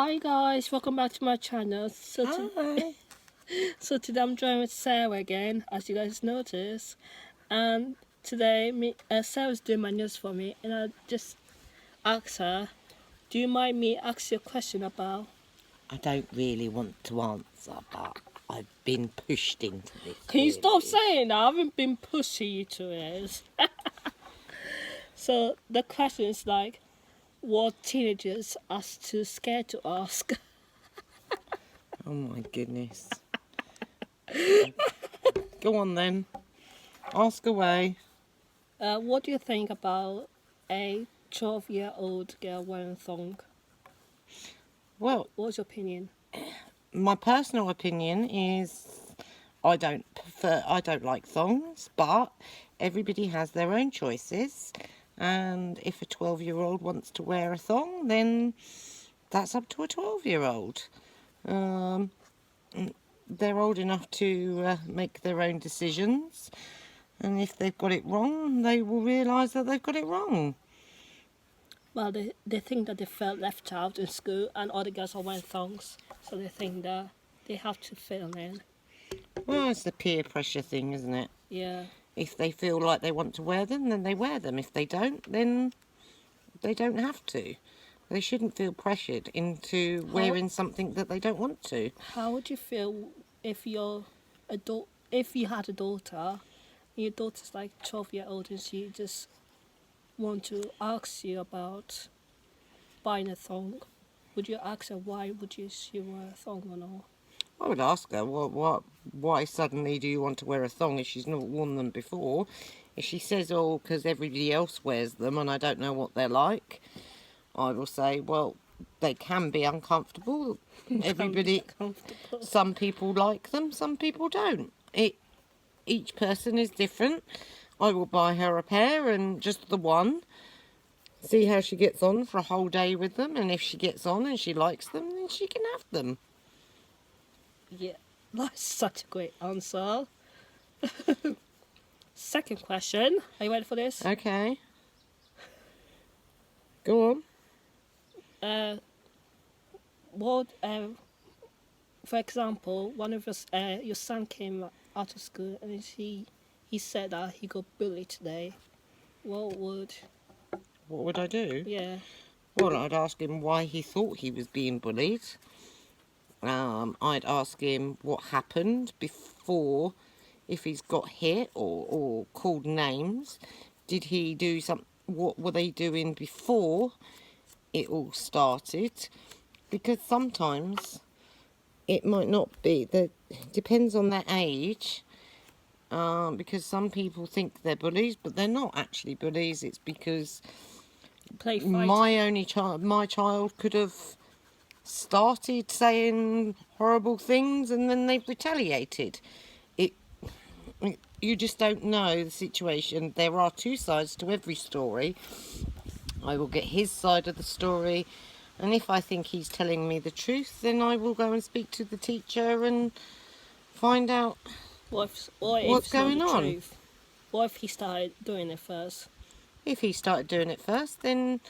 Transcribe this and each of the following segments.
Hi guys, welcome back to my channel. Hi. So today I'm joined with Sarah again, as you guys noticed. And today Sarah's doing my nails for me, and I just asked her, "Do you mind me asking you a question about?" I don't really want to answer, but I've been pushed into this. Can you stop really. saying that? I haven't been pushing you to it. So the question is like, what teenagers are too scared to ask? Oh my goodness. Go on then. Ask away. What do you think about a 12-year-old girl wearing a thong? Well, What's your opinion? my personal opinion is I don't like thongs, but everybody has their own choices. And if a 12-year-old wants to wear a thong, then that's up to a 12-year-old. They're old enough to make their own decisions, and if they've got it wrong, they will realise that they've got it wrong. Well, they think that they felt left out in school and all the girls are wearing thongs, so they think that they have to fit in. Well, it's the peer pressure thing, isn't it? Yeah. If they feel like they want to wear them, then they wear them. If they don't, then they don't have to. They shouldn't feel pressured into wearing something that they don't want to. How would you feel if if you had a daughter, and your daughter's like 12-year-old and she just want to ask you about buying a thong? Would you ask her why would she wear a thong or not? I would ask her, why suddenly do you want to wear a thong if she's not worn them before? If she says, oh, because everybody else wears them and I don't know what they're like, I will say, well, they can be uncomfortable. Everybody, Comfortable. some people like them, some people don't. Each person is different. I will buy her a pair and just the one. See how she gets on for a whole day with them, and if she gets on and she likes them, then she can have them. Yeah, that's such a great answer. Second question. Are you ready for this? Okay. Go on. What, for example, one of your son came out of school and he said that he got bullied today. What What would I do? yeah, Well, I'd ask him why he thought he was being bullied. I'd ask him what happened before, if he's got hit or called names. Did he do some? What were they doing before it all started? Because sometimes it might not be. That depends on their age. Because some people think they're bullies, but they're not actually bullies. It's because play fight. my child could have started saying horrible things and then they've retaliated. It you just don't know the situation. There are two sides to every story. I will get his side of the story, and if I think he's telling me the truth, then I will go and speak to the teacher and find out What if what's it's not going the on. truth? What if he started doing it first? If he started doing it first, then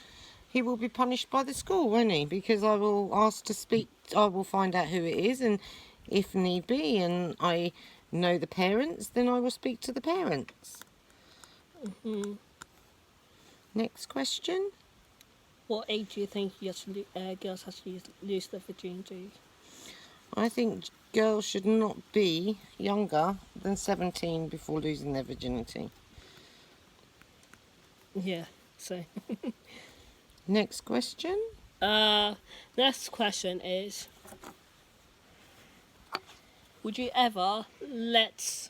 he will be punished by the school, won't he? Because I will ask to speak, I will find out who it is, and if need be, and I know the parents, then I will speak to the parents. Next question. What age do you think girls have to lose their virginity? I think girls should not be younger than 17 before losing their virginity. Yeah, so. Next question. Next question is, would you ever let,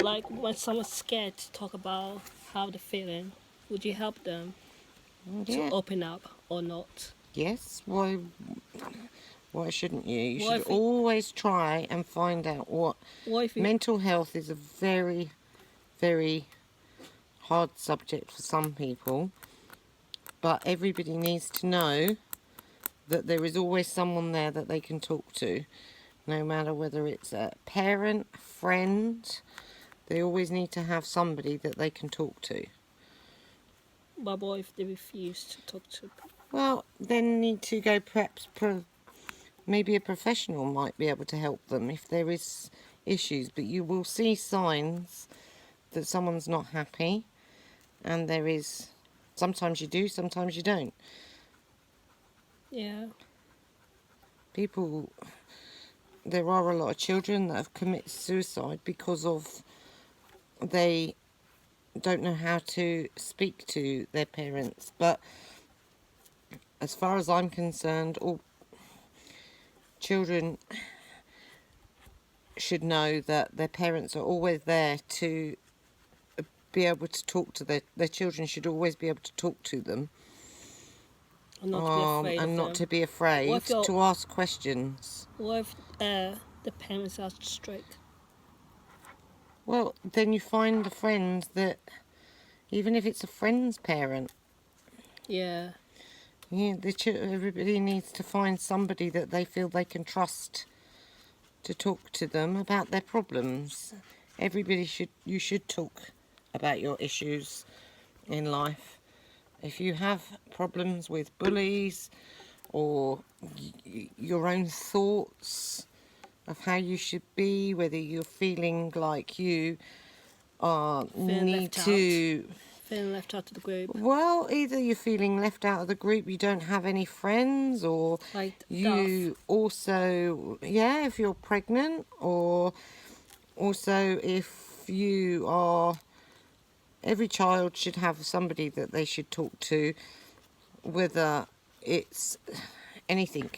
like when someone's scared to talk about how they're feeling, would you help them to Yeah. open up or not? Yes. Why shouldn't you? You What should if it- always try and find out what What if mental health is a very, very hard subject for some people, but everybody needs to know that there is always someone there that they can talk to, no matter whether it's a parent, a friend. They always need to have somebody that they can talk to. what if they refuse to talk to? Well, then need to go perhaps maybe a professional might be able to help them if there is issues, but you will see signs that someone's not happy, and there is, sometimes you do, sometimes you don't. Yeah. People, there are a lot of children that have committed suicide because of they don't know how to speak to their parents. But as far as I'm concerned, all children should know that their parents are always there to be able to talk to their children should always be able to talk to them, And not to be afraid and of not them. to be afraid What if you're- to ask questions. What if the parents are strict? Well, then you find a friend that, even if it's a friend's parent, Yeah. everybody needs to find somebody that they feel they can trust to talk to them about their problems. You should talk about your issues in life. If you have problems with bullies or your own thoughts of how you should be, whether you're feeling like you need to... Feeling left out of the group. Well, either you're feeling left out of the group, you don't have any friends, or Like you also, if you're pregnant, or also if you are, every child should have somebody that they should talk to, whether it's anything,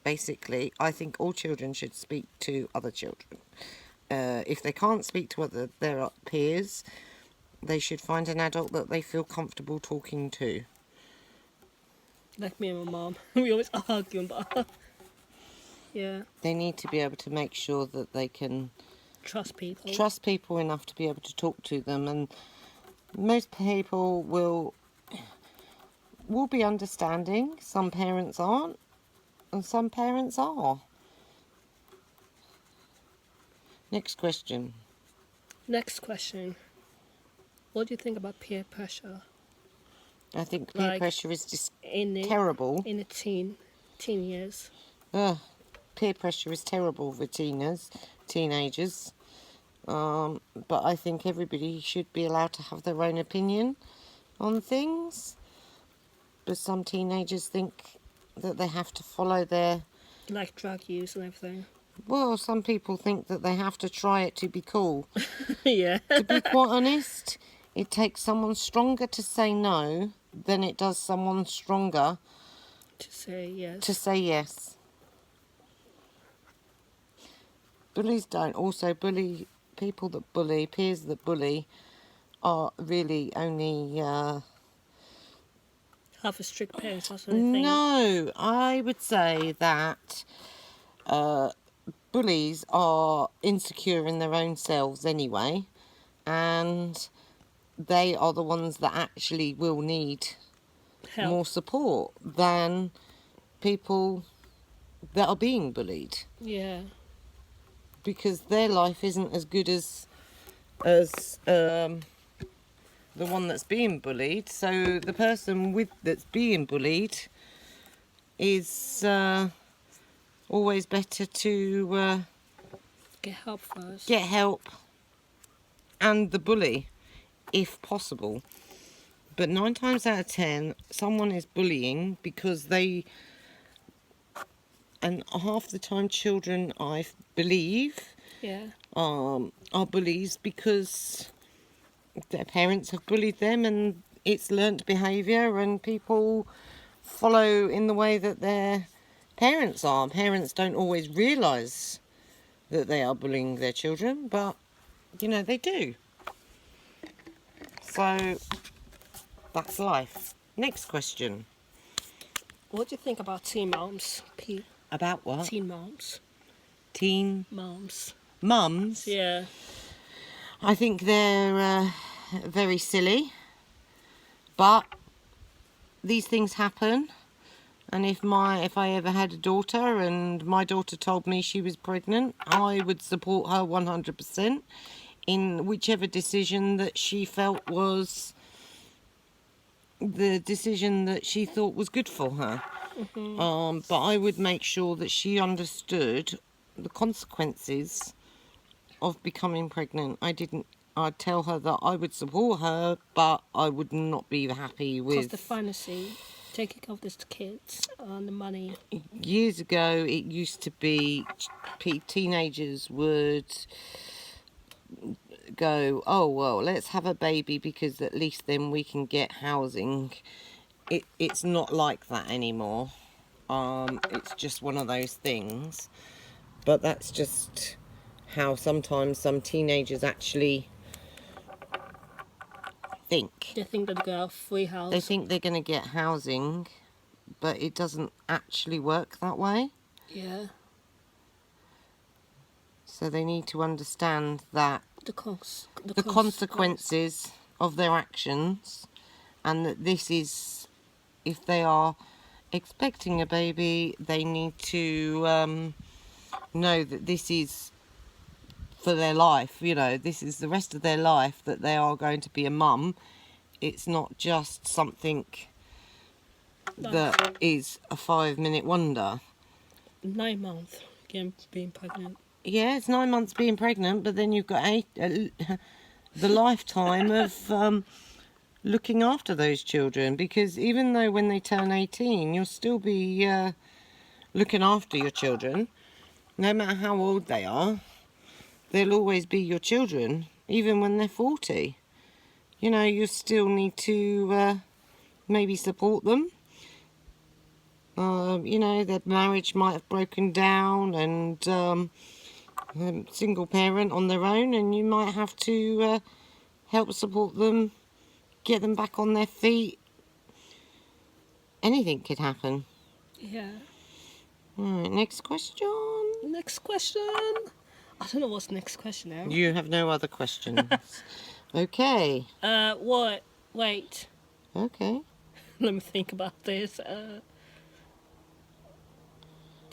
basically. I think all children should speak to other children. If they can't speak to their peers, they should find an adult that they feel comfortable talking to. Like me and my mom. We always argue about yeah. They need to be able to make sure that they can Trust people. trust people enough to be able to talk to them, and most people will be understanding. Some parents aren't, and some parents are. Next question. Next question. What do you think about peer pressure I think peer pressure is just terrible. in the teen years? Peer pressure is terrible for teenagers. But I think everybody should be allowed to have their own opinion on things. But some teenagers think that they have to follow their... Like drug use and everything. Well, some people think that they have to try it to be cool. Yeah. To be quite honest, it takes someone stronger to say no than it does someone stronger To say yes. to say yes. Bullies don't also bully. People that bully, peers that bully, are really only... Have a strict parents or something. No, I would say that bullies are insecure in their own selves anyway, and they are the ones that actually will need Help. more support than people that are being bullied, Yeah. because their life isn't as good as the one that's being bullied. So the person that's being bullied is always better to Get help first. get help and the bully, if possible. But 9 times out of 10, someone is bullying because they... And half the time children, I believe, Yeah. are bullies because their parents have bullied them, and it's learnt behaviour, and people follow in the way that their parents are. Parents don't always realise that they are bullying their children, but, they do. So, that's life. Next question. What do you think about teen moms? About what? Teen moms. Teen Moms. mums. Yeah. I think they're very silly, but these things happen. And if I ever had a daughter and my daughter told me she was pregnant, I would support her 100% in whichever decision that she felt was the decision that she thought was good for her. But I would make sure that she understood the consequences of becoming pregnant. I'd tell her that I would support her, but I would not be happy Because with... the fantasy, taking care of these kids and the money. Years ago, it used to be teenagers would go, oh, well, let's have a baby because at least then we can get housing. It's not like that anymore. It's just one of those things. But that's just how sometimes some teenagers actually think. They think that they got a free house. They think they're going to get housing, but it doesn't actually work that way. Yeah. So they need to understand that The consequences of their actions, and that this is, if they are expecting a baby, they need to know that this is for their life. You know, this is the rest of their life that they are going to be a mum. It's not just something that is a 5-minute wonder. 9 months being pregnant. Yeah, it's 9 months being pregnant, but then you've got the lifetime of looking after those children, because even though when they turn 18, you'll still be looking after your children. No matter how old they are, they'll always be your children, even when they're 40. You know, you still need to maybe support them. You know, their marriage might have broken down, and single parent on their own, and you might have to help support them, get them back on their feet. Anything could happen. Yeah. Right, next question. Next question. I don't know what's next question now. You have no other questions. Okay. What? Wait. Okay. Let me think about this.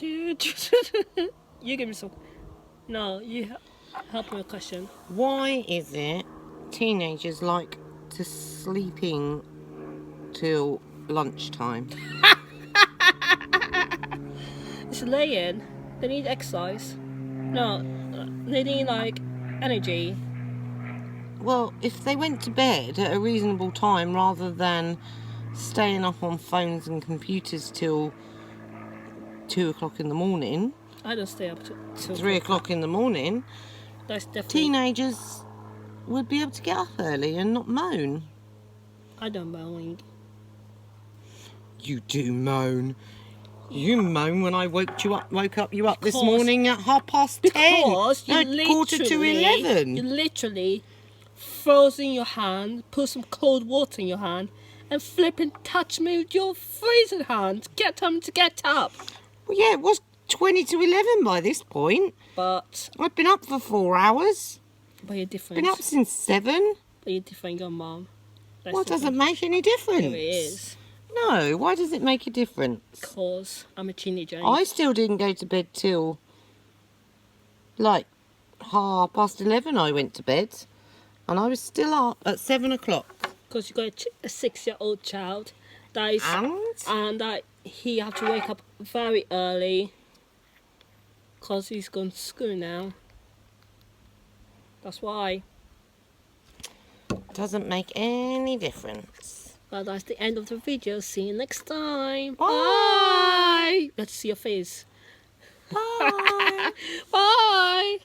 You give me some. No, you help me with a question. Why is it teenagers like to sleep in till lunchtime? It's laying. They need exercise. No, they need like energy. Well, if they went to bed at a reasonable time rather than staying up on phones and computers till 2 o'clock in the morning, I don't stay up till 3 o'clock in the morning, That's definitely. teenagers would be able to get up early and not moan. I don't moan. You do moan. You moan when I woke you up this Because- morning at 10:30. Because you No, literally, 11:45. you literally froze in your hand, put some cold water in your hand, and flip and touch me with your freezing hand. Get time to get up. Well, yeah, it was 20 to 11 by this point. But I've been up for 4 hours. you're different. Been up since 7. But you're different, your mom. Well, it doesn't make any difference. It is. No, why does it make a difference? Because I'm a teenager. I still didn't go to bed till like 11:30. I went to bed, and I was still up at 7 o'clock. Because you got a 6-year-old child that is, and that he had to wake up very early because he's gone to school now. That's why. Doesn't make any difference. But that's the end of the video. See you next time. Bye. Bye. Let's see your face. Bye. Bye.